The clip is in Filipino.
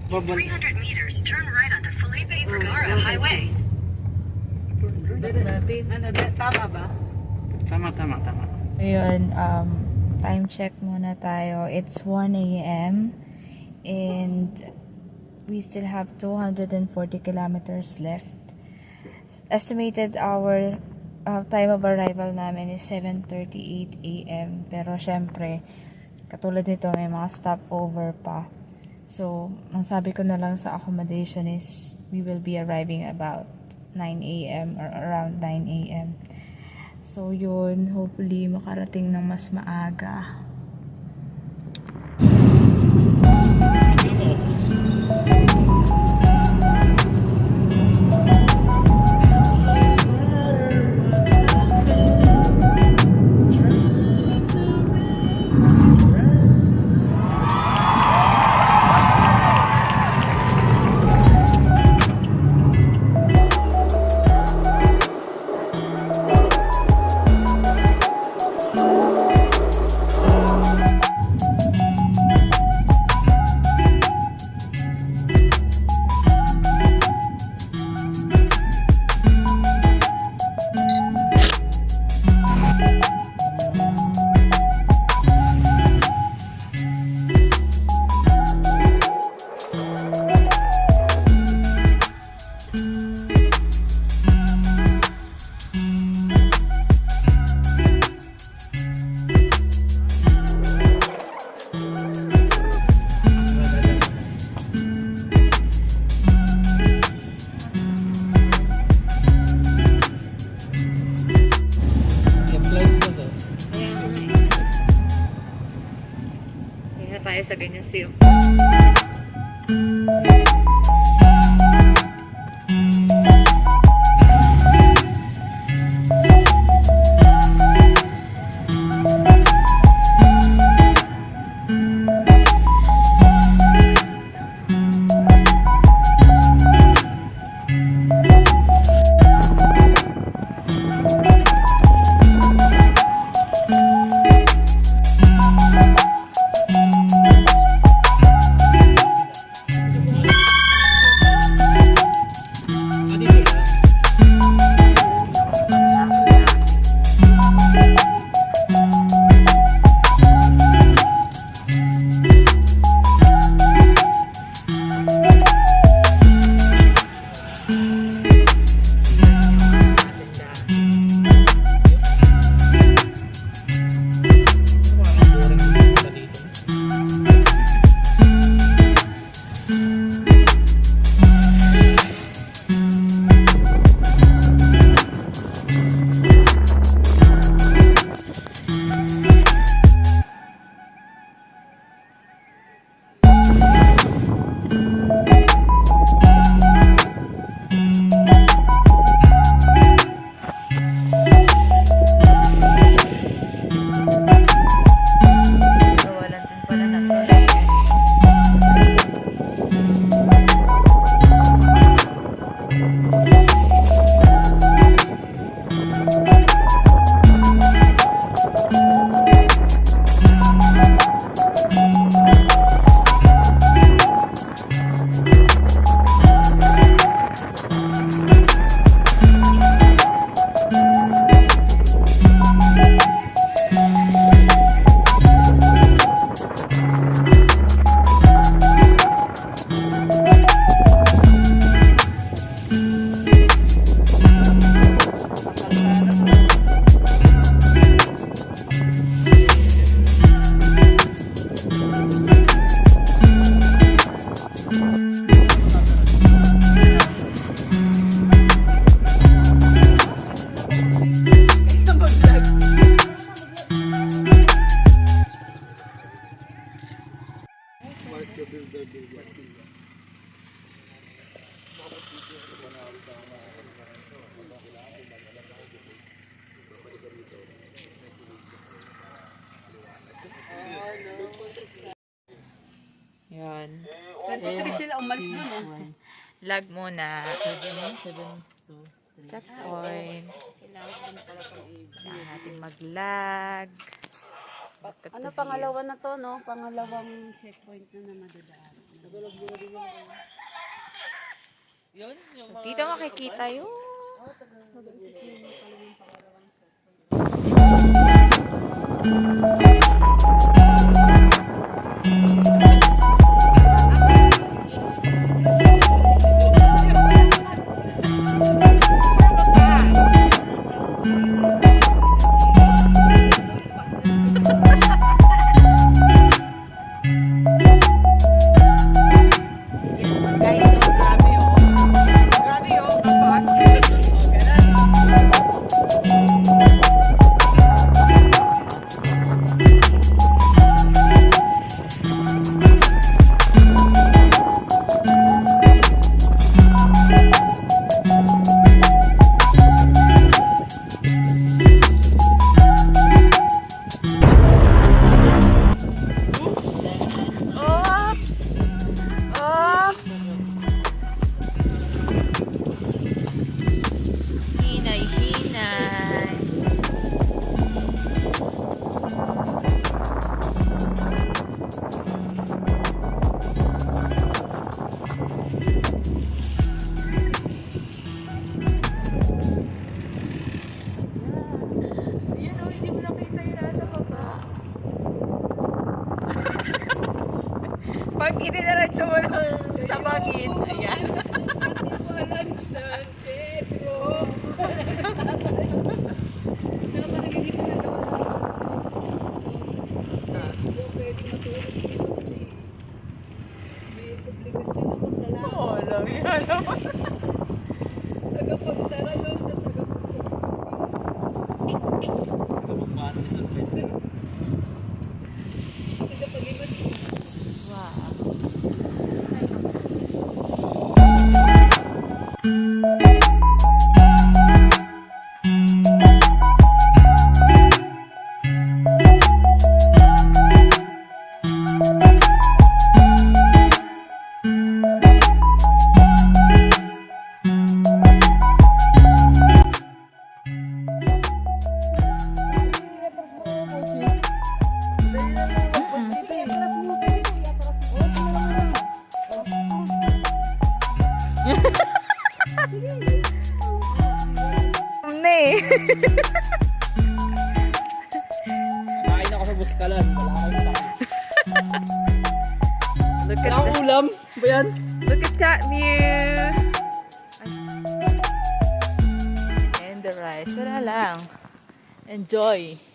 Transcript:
In 300 meters, turn right onto Felipe Vergara Highway. Tama ba? Tama. Ayun, time check muna tayo. It's 1 a.m. and we still have 240 kilometers left. Estimated our time of arrival namin is 7:38 a.m. Pero syempre, katulad nito may mga stopover pa. So, ang sabi ko na lang sa accommodation is we will be arriving about 9 a.m. or around 9 a.m. So, yun. Hopefully, makarating ng mas maaga. Tayo sa ganyan siyo. Yan. 23 sila umalis dun Lag muna. 7, checkpoint. Kailangan natin mag-lag. Ano pangalawa na to, no? Pangalawang checkpoint na madadaan. Dito makikita yun. Pag inidiretso mo ng sabangin, ayan. Walang San Pedro. Pero pa nagiging na daw. Hindi pwede matulog dito kasi may komplikasyon ako sa lahat. Oo, alam yan naman. Tagapagsara daw siya, tagapaglimas. Kain ako sa Buscalan. Wala akong sakit. Look at Wala akong ulam. Ba yan? Look at that view. And the rice. Wala lang. Enjoy.